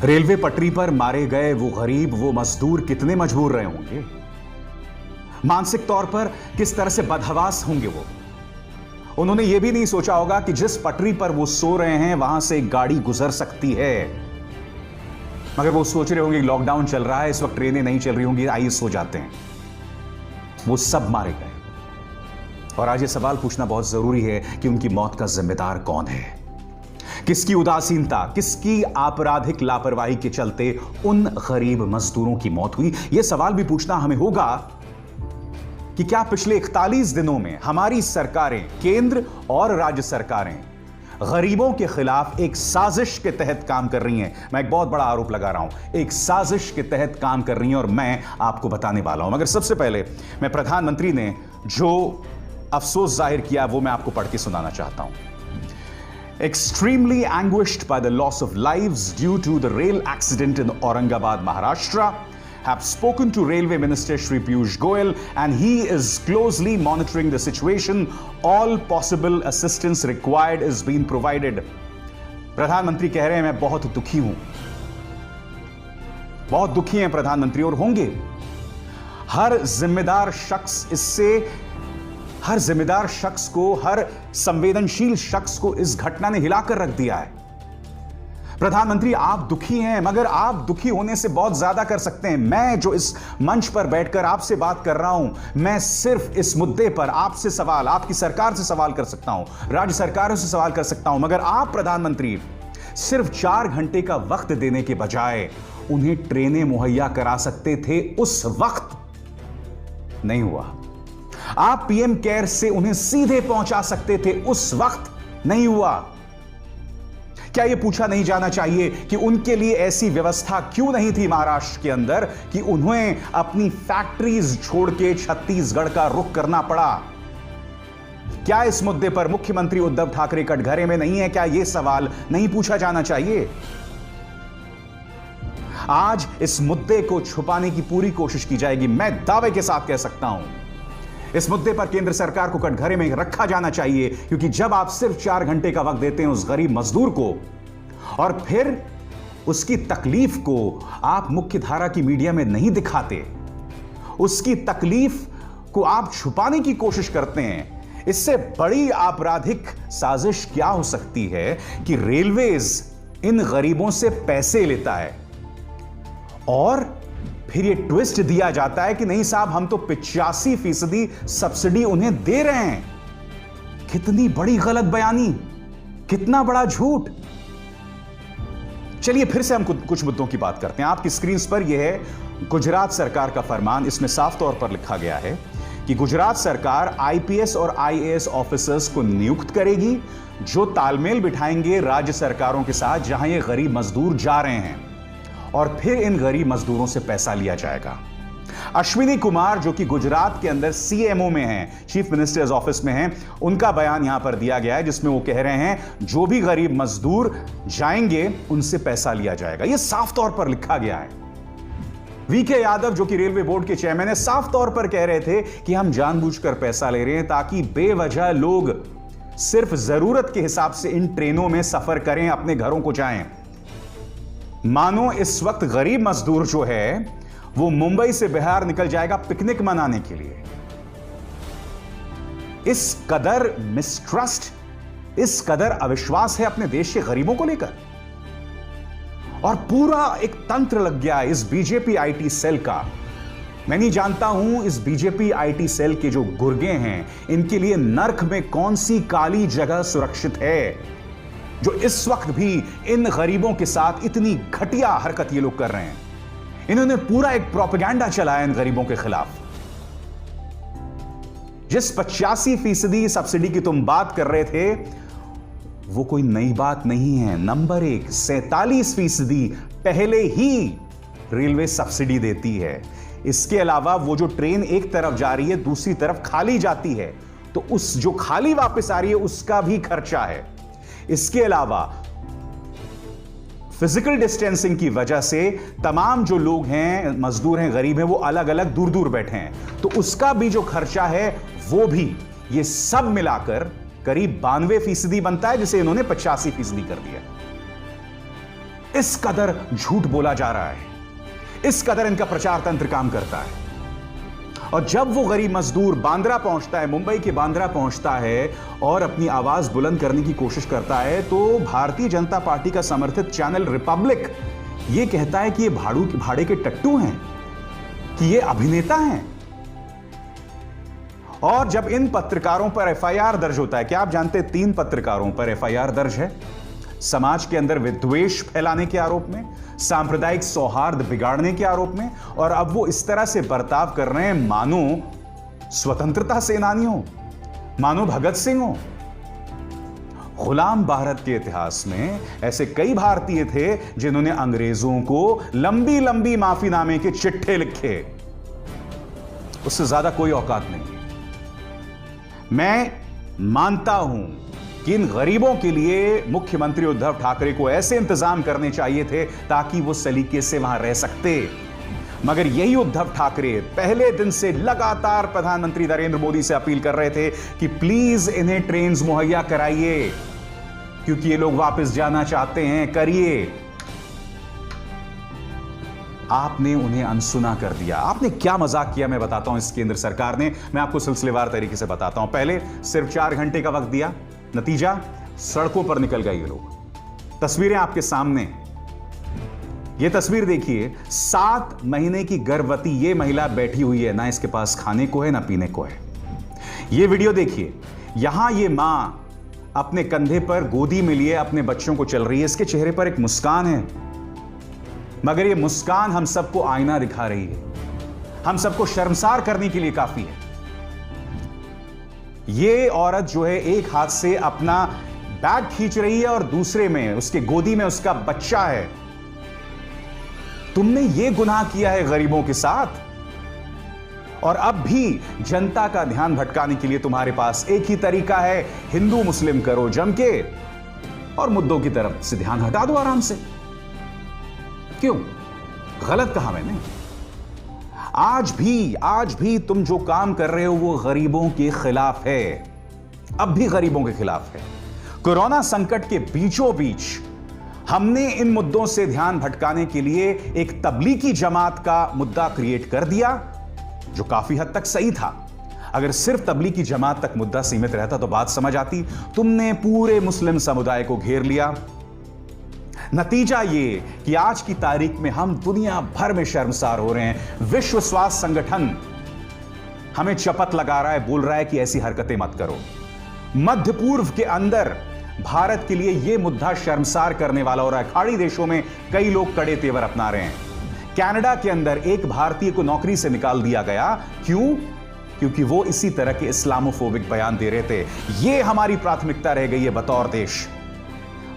Railway पटरी पर मारे गए वो गरीब, वो मजदूर कितने मजबूर रहे होंगे, मानसिक तौर पर किस तरह से बदहवास होंगे वो। उन्होंने ये भी नहीं सोचा होगा कि जिस पटरी पर वो सो रहे हैं वहां से एक गाड़ी गुजर सकती है, मगर वो सोच रहे होंगे लॉकडाउन चल रहा है, इस वक्त ट्रेनें नहीं चल रही होंगी, आइए सो जाते हैं। वो सब मारे गए। और आज ये सवाल पूछना बहुत जरूरी है कि उनकी मौत का जिम्मेदार कौन है। किसकी उदासीनता, किसकी आपराधिक लापरवाही के चलते उन गरीब मजदूरों की मौत हुई। यह सवाल भी पूछना हमें होगा कि क्या पिछले 41 दिनों में हमारी सरकारें, केंद्र और राज्य सरकारें, गरीबों के खिलाफ एक साजिश के तहत काम कर रही हैं। मैं एक बहुत बड़ा आरोप लगा रहा हूं, एक साजिश के तहत काम कर रही हैं और मैं आपको बताने वाला हूं। मगर सबसे पहले मैं प्रधानमंत्री ने जो अफसोस जाहिर किया वो मैं आपको पढ़ के सुनाना चाहता हूं। Extremely anguished by the loss of lives due to the rail accident in Aurangabad, Maharashtra, have spoken to Railway Minister Shri Piyush Goyal and he is closely monitoring the situation. All possible assistance required is being provided. प्रधानमंत्री कह रहे हैं मैं बहुत दुखी हूं, बहुत दुखी हैं प्रधानमंत्री और होंगे। हर जिम्मेदार शख्स को, हर संवेदनशील शख्स को इस घटना ने हिलाकर रख दिया है। प्रधानमंत्री आप दुखी हैं, मगर आप दुखी होने से बहुत ज्यादा कर सकते हैं। मैं जो इस मंच पर बैठकर आपसे बात कर रहा हूं, मैं सिर्फ इस मुद्दे पर आपसे सवाल, आपकी सरकार से सवाल कर सकता हूं, राज्य सरकारों से सवाल कर सकता हूं, मगर आप प्रधानमंत्री सिर्फ 4 घंटे का वक्त देने के बजाय उन्हें ट्रेनें मुहैया करा सकते थे, उस वक्त नहीं हुआ। आप पीएम केयर से उन्हें सीधे पहुंचा सकते थे, उस वक्त नहीं हुआ। क्या यह पूछा नहीं जाना चाहिए कि उनके लिए ऐसी व्यवस्था क्यों नहीं थी महाराष्ट्र के अंदर कि उन्हें अपनी फैक्ट्रीज छोड़ के छत्तीसगढ़ का रुख करना पड़ा? क्या इस मुद्दे पर मुख्यमंत्री उद्धव ठाकरे कटघरे में नहीं है? क्या यह सवाल नहीं पूछा जाना चाहिए? आज इस मुद्दे को छुपाने की पूरी कोशिश की जाएगी। मैं दावे के साथ कह सकता हूं इस मुद्दे पर केंद्र सरकार को कटघरे में रखा जाना चाहिए, क्योंकि जब आप सिर्फ 4 घंटे का वक्त देते हैं उस गरीब मजदूर को और फिर उसकी तकलीफ को आप मुख्य धारा की मीडिया में नहीं दिखाते, उसकी तकलीफ को आप छुपाने की कोशिश करते हैं, इससे बड़ी आपराधिक साजिश क्या हो सकती है कि रेलवेज इन गरीबों से पैसे लेता है और फिर ये ट्विस्ट दिया जाता है कि नहीं साहब हम तो 85% सब्सिडी उन्हें दे रहे हैं। कितनी बड़ी गलत बयानी, कितना बड़ा झूठ। चलिए फिर से हम कुछ मुद्दों की बात करते हैं। आपकी स्क्रीन पर यह है गुजरात सरकार का फरमान। इसमें साफ तौर पर लिखा गया है कि गुजरात सरकार आईपीएस और आईएएस ऑफिसर्स को नियुक्त करेगी जो तालमेल बिठाएंगे राज्य सरकारों के साथ जहां ये गरीब मजदूर जा रहे हैं, और फिर इन गरीब मजदूरों से पैसा लिया जाएगा। अश्विनी कुमार जो कि गुजरात के अंदर सीएमओ में हैं, चीफ मिनिस्टर्स ऑफिस में हैं, उनका बयान यहां पर दिया गया है जिसमें वो कह रहे हैं जो भी गरीब मजदूर जाएंगे उनसे पैसा लिया जाएगा। यह साफ तौर पर लिखा गया है। वीके यादव जो कि रेलवे बोर्ड के चेयरमैन है, साफ तौर पर कह रहे थे कि हम जानबूझकर पैसा ले रहे हैं ताकि बेवजह लोग सिर्फ जरूरत के हिसाब से इन ट्रेनों में सफर करें, अपने घरों को जाएं। मानो इस वक्त गरीब मजदूर जो है वो मुंबई से बिहार निकल जाएगा पिकनिक मनाने के लिए। इस कदर मिसट्रस्ट, इस कदर अविश्वास है अपने देश के गरीबों को लेकर, और पूरा एक तंत्र लग गया है इस बीजेपी आईटी सेल का। मैं नहीं जानता हूं इस बीजेपी आईटी सेल के जो गुर्गे हैं इनके लिए नर्क में कौन सी काली जगह सुरक्षित है जो इस वक्त भी इन गरीबों के साथ इतनी घटिया हरकत ये लोग कर रहे हैं। इन्होंने पूरा एक प्रोपेगेंडा चलाया इन गरीबों के खिलाफ। जिस 85% सब्सिडी की तुम बात कर रहे थे वो कोई नई बात नहीं है। नंबर 1, 47% पहले ही रेलवे सब्सिडी देती है। इसके अलावा वो जो ट्रेन एक तरफ जा रही है दूसरी तरफ खाली जाती है, तो उस जो खाली वापस आ रही है उसका भी खर्चा है। इसके अलावा फिजिकल डिस्टेंसिंग की वजह से तमाम जो लोग हैं, मजदूर हैं, गरीब हैं, वो अलग अलग दूर दूर बैठे हैं, तो उसका भी जो खर्चा है वो भी, ये सब मिलाकर करीब 92% बनता है, जिसे इन्होंने 85% कर दिया। इस कदर झूठ बोला जा रहा है, इस कदर इनका प्रचार तंत्र काम करता है। और जब वो गरीब मजदूर बांद्रा पहुंचता है, मुंबई के बांद्रा पहुंचता है और अपनी आवाज बुलंद करने की कोशिश करता है, तो भारतीय जनता पार्टी का समर्थित चैनल रिपब्लिक ये कहता है कि ये भाड़े के टट्टू हैं, कि ये अभिनेता हैं। और जब इन पत्रकारों पर एफआईआर दर्ज होता है, क्या आप जानते हैं 3 पत्रकारों पर एफआईआर दर्ज है समाज के अंदर विद्वेष फैलाने के आरोप में, सांप्रदायिक सौहार्द बिगाड़ने के आरोप में, और अब वो इस तरह से बर्ताव कर रहे हैं मानो स्वतंत्रता सेनानी हो, मानो भगत सिंह हो। गुलाम भारत के इतिहास में ऐसे कई भारतीय थे जिन्होंने अंग्रेजों को लंबी लंबी माफीनामे के चिट्ठे लिखे, उससे ज्यादा कोई औकात नहीं है। मैं मानता हूं कि इन गरीबों के लिए मुख्यमंत्री उद्धव ठाकरे को ऐसे इंतजाम करने चाहिए थे ताकि वो सलीके से वहां रह सकते, मगर यही उद्धव ठाकरे पहले दिन से लगातार प्रधानमंत्री नरेंद्र मोदी से अपील कर रहे थे कि प्लीज इन्हें ट्रेन मुहैया कराइए, क्योंकि ये लोग वापस जाना चाहते हैं, करिए। आपने उन्हें अनसुना कर दिया। आपने क्या मजाक किया मैं बताता हूं इस केंद्र सरकार ने, मैं आपको सिलसिलेवार तरीके से बताता हूं। पहले सिर्फ 4 घंटे का वक्त दिया, नतीजा सड़कों पर निकल गए ये लोग। तस्वीरें आपके सामने, ये तस्वीर देखिए, 7 महीने की गर्भवती ये महिला बैठी हुई है, ना इसके पास खाने को है ना पीने को है। ये वीडियो देखिए, यहां ये मां अपने कंधे पर गोदी में लिए अपने बच्चों को चल रही है, इसके चेहरे पर एक मुस्कान है, मगर ये मुस्कान हम सबको आईना दिखा रही है, हम सबको शर्मसार करने के लिए काफी है। ये औरत जो है एक हाथ से अपना बैग खींच रही है और दूसरे में उसके गोदी में उसका बच्चा है। तुमने ये गुनाह किया है गरीबों के साथ, और अब भी जनता का ध्यान भटकाने के लिए तुम्हारे पास एक ही तरीका है, हिंदू मुस्लिम करो जम के और मुद्दों की तरफ से ध्यान हटा दो आराम से। क्यों? गलत कहा मैंने? आज भी तुम जो काम कर रहे हो वो गरीबों के खिलाफ है, अब भी गरीबों के खिलाफ है। कोरोना संकट के बीचों बीच हमने इन मुद्दों से ध्यान भटकाने के लिए एक तबलीगी जमात का मुद्दा क्रिएट कर दिया, जो काफी हद तक सही था। अगर सिर्फ तबलीगी जमात तक मुद्दा सीमित रहता तो बात समझ आती। तुमने पूरे मुस्लिम समुदाय को घेर लिया। नतीजा ये कि आज की तारीख में हम दुनिया भर में शर्मसार हो रहे हैं। विश्व स्वास्थ्य संगठन हमें शपथ लगा रहा है, बोल रहा है कि ऐसी हरकतें मत करो। मध्य पूर्व के अंदर भारत के लिए यह मुद्दा शर्मसार करने वाला हो रहा है। खाड़ी देशों में कई लोग कड़े तेवर अपना रहे हैं। कनाडा के अंदर एक भारतीय को नौकरी से निकाल दिया गया। क्यों? क्योंकि वो इसी तरह के इस्लामोफोबिक बयान दे रहे थे। यह हमारी प्राथमिकता रह गई है बतौर देश,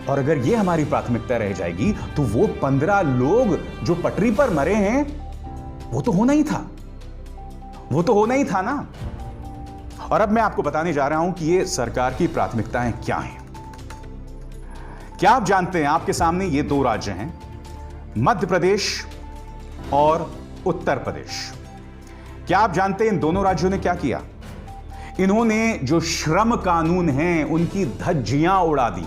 और अगर यह हमारी प्राथमिकता रह जाएगी तो वो 15 लोग जो पटरी पर मरे हैं वो तो होना ही था, वो तो होना ही था ना। और अब मैं आपको बताने जा रहा हूं कि ये सरकार की प्राथमिकताएं क्या हैं। क्या आप जानते हैं, आपके सामने ये 2 राज्य हैं, मध्य प्रदेश और उत्तर प्रदेश। क्या आप जानते हैं इन दोनों राज्यों ने क्या किया? इन्होंने जो श्रम कानून हैं उनकी धज्जियां उड़ा दी।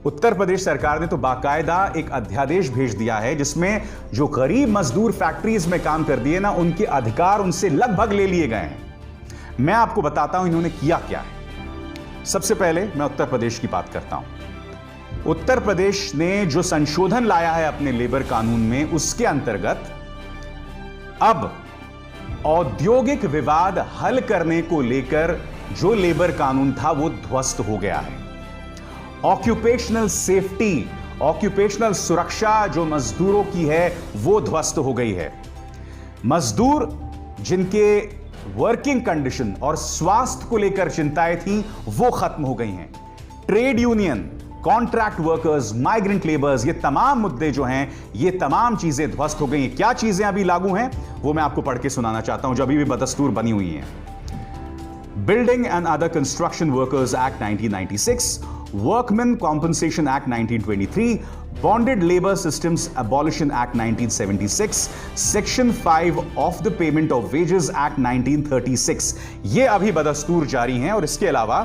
उत्तर प्रदेश सरकार ने तो बाकायदा एक अध्यादेश भेज दिया है जिसमें जो गरीब मजदूर फैक्ट्रीज में काम कर दिए ना, उनके अधिकार उनसे लगभग ले लिए गए हैं। मैं आपको बताता हूं इन्होंने किया क्या है। सबसे पहले मैं उत्तर प्रदेश की बात करता हूं। उत्तर प्रदेश ने जो संशोधन लाया है अपने लेबर कानून में, उसके अंतर्गत अब औद्योगिक विवाद हल करने को लेकर जो लेबर कानून था वो ध्वस्त हो गया है। ऑक्यूपेशनल सेफ्टी, ऑक्यूपेशनल सुरक्षा जो मजदूरों की है वो ध्वस्त हो गई है। मजदूर जिनके वर्किंग कंडीशन और स्वास्थ्य को लेकर चिंताएं थी वो खत्म हो गई हैं। Trade union, contract workers, migrant labours, ये तमाम मुद्दे जो हैं, ये तमाम चीजें ध्वस्त हो गई हैं। क्या चीजें अभी लागू हैं वो मैं आपको पढ़ के सुनाना चाहता हूं जो अभी भी बदस्तूर बनी हुई हैं। Building and other construction workers act 1996, Workmen Compensation Act 1923, Bonded Labor Systems Abolition Act 1976, Section 5 of the Payment of Wages Act 1936, ये अभी बदस्तूर जारी हैं। और इसके अलावा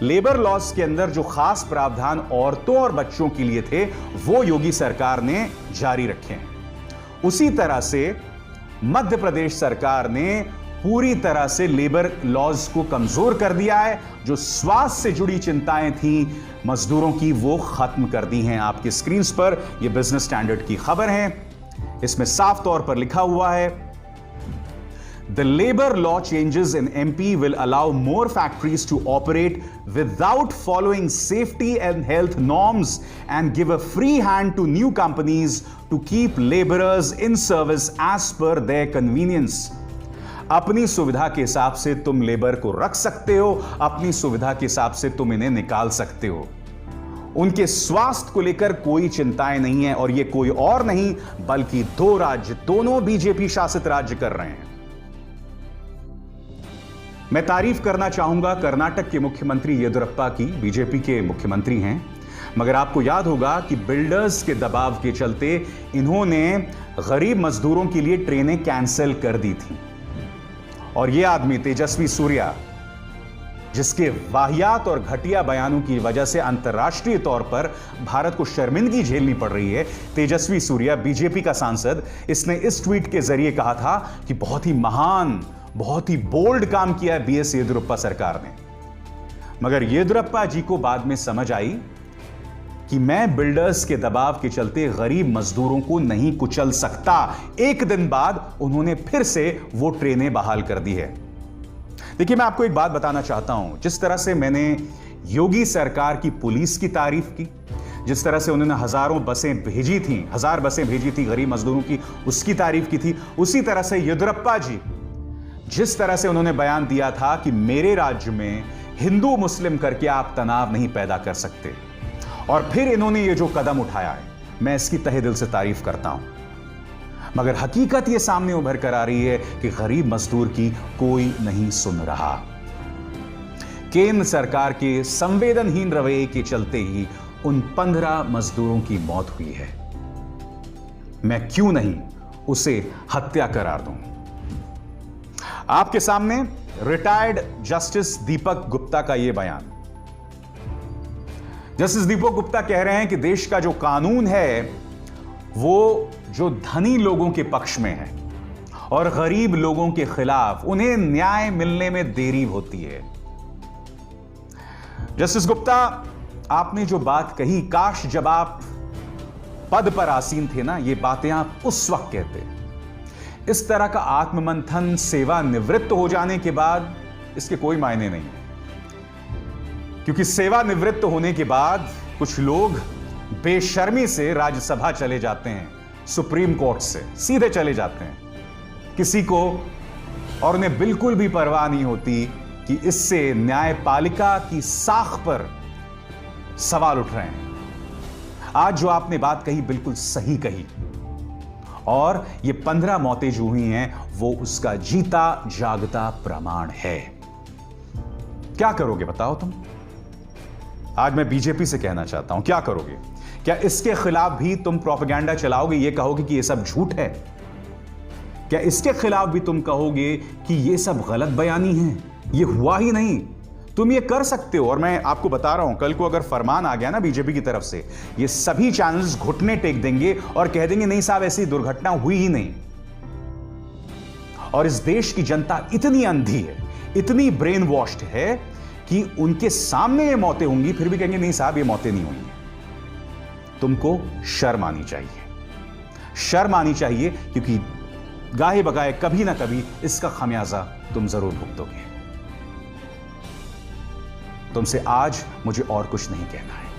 लेबर लॉज के अंदर जो खास प्रावधान औरतों और बच्चों के लिए थे वो योगी सरकार ने जारी रखे हैं। उसी तरह से मध्य प्रदेश सरकार ने पूरी तरह से लेबर लॉज को कमजोर कर दिया है। जो स्वास्थ्य से जुड़ी चिंताएं थी मजदूरों की वो खत्म कर दी हैं। आपकी स्क्रीन पर यह बिजनेस स्टैंडर्ड की खबर है, इसमें साफ तौर पर लिखा हुआ है, The labor law changes in MP will allow more factories to operate without following safety and health norms and give a free hand to new companies to keep laborers in service as per their convenience. अपनी सुविधा के हिसाब से तुम labour को रख सकते हो, अपनी सुविधा के हिसाब से तुम इन्हें निकाल सकते हो। उनके स्वास्थ्य को लेकर कोई चिंताएं नहीं है और ये कोई और नहीं बल्कि दो राज्य, दोनों बीजेपी शासित राज्य कर रहे हैं। मैं तारीफ करना चाहूंगा कर्नाटक के मुख्यमंत्री येदियुरप्पा की, बीजेपी के मुख्यमंत्री हैं, मगर आपको याद होगा कि बिल्डर्स के दबाव के चलते इन्होंने गरीब मजदूरों के लिए ट्रेनें कैंसिल कर दी थी। और यह आदमी तेजस्वी सूर्या, जिसके वाहियात और घटिया बयानों की वजह से अंतर्राष्ट्रीय तौर पर भारत को शर्मिंदगी झेलनी पड़ रही है, तेजस्वी सूर्या बीजेपी का सांसद, इसने इस ट्वीट के जरिए कहा था कि बहुत ही महान, बहुत ही बोल्ड काम किया है बीएस येदियुरप्पा सरकार ने। मगर येदियुरप्पा जी को बाद में समझ आई कि मैं बिल्डर्स के दबाव के चलते गरीब मजदूरों को नहीं कुचल सकता। एक दिन बाद उन्होंने फिर से वो ट्रेनें बहाल कर दी है। देखिए, मैं आपको एक बात बताना चाहता हूं, जिस तरह से मैंने योगी सरकार की पुलिस की तारीफ की, जिस तरह से उन्होंने हजारों बसें भेजी थी, 1000 बसें भेजी थी गरीब मजदूरों की, उसकी तारीफ की थी, उसी तरह से येदियुरप्पा जी जिस तरह से उन्होंने बयान दिया था कि मेरे राज्य में हिंदू मुस्लिम करके आप तनाव नहीं पैदा कर सकते, और फिर इन्होंने ये जो कदम उठाया है, मैं इसकी तहे दिल से तारीफ करता हूं। मगर हकीकत ये सामने उभर कर आ रही है कि गरीब मजदूर की कोई नहीं सुन रहा। केंद्र सरकार के संवेदनहीन रवैये के चलते ही उन 15 मजदूरों की मौत हुई है। मैं क्यों नहीं उसे हत्या करार दूं। आपके सामने रिटायर्ड जस्टिस दीपक गुप्ता का यह बयान। जस्टिस दीपक गुप्ता कह रहे हैं कि देश का जो कानून है वो जो धनी लोगों के पक्ष में है और गरीब लोगों के खिलाफ, उन्हें न्याय मिलने में देरी होती है। जस्टिस गुप्ता, आपने जो बात कही, काश जब आप पद पर आसीन थे ना, ये बातें आप उस वक्त कहते। इस तरह का आत्ममंथन सेवानिवृत्त हो जाने के बाद इसके कोई मायने नहीं, क्योंकि सेवानिवृत्त होने के बाद कुछ लोग बेशर्मी से राज्यसभा चले जाते हैं, सुप्रीम कोर्ट से सीधे चले जाते हैं किसी को, और उन्हें बिल्कुल भी परवाह नहीं होती कि इससे न्यायपालिका की साख पर सवाल उठ रहे हैं। आज जो आपने बात कही बिल्कुल सही कही, और ये 15 मौतें जो हुई हैं वो उसका जीता जागता प्रमाण है। क्या करोगे बताओ तुम? आज मैं बीजेपी से कहना चाहता हूं, क्या करोगे? क्या इसके खिलाफ भी तुम प्रोपेगेंडा चलाओगे, ये कहोगे कि ये सब झूठ है? क्या इसके खिलाफ भी तुम कहोगे कि ये सब गलत बयानी है, ये हुआ ही नहीं? तुम ये कर सकते हो। और मैं आपको बता रहा हूं, कल को अगर फरमान आ गया ना बीजेपी की तरफ से, ये सभी चैनल्स घुटने टेक देंगे और कह देंगे नहीं साहब, ऐसी दुर्घटना हुई ही नहीं। और इस देश की जनता इतनी अंधी है, इतनी ब्रेन वॉश्ड है कि उनके सामने ये मौतें होंगी फिर भी कहेंगे नहीं साहब, ये मौतें नहीं हुई। तुमको शर्म आनी चाहिए, शर्म आनी चाहिए, क्योंकि गाहे बगाए कभी ना कभी इसका खमियाजा तुम जरूर भुगतोगे। तुमसे आज मुझे और कुछ नहीं कहना है।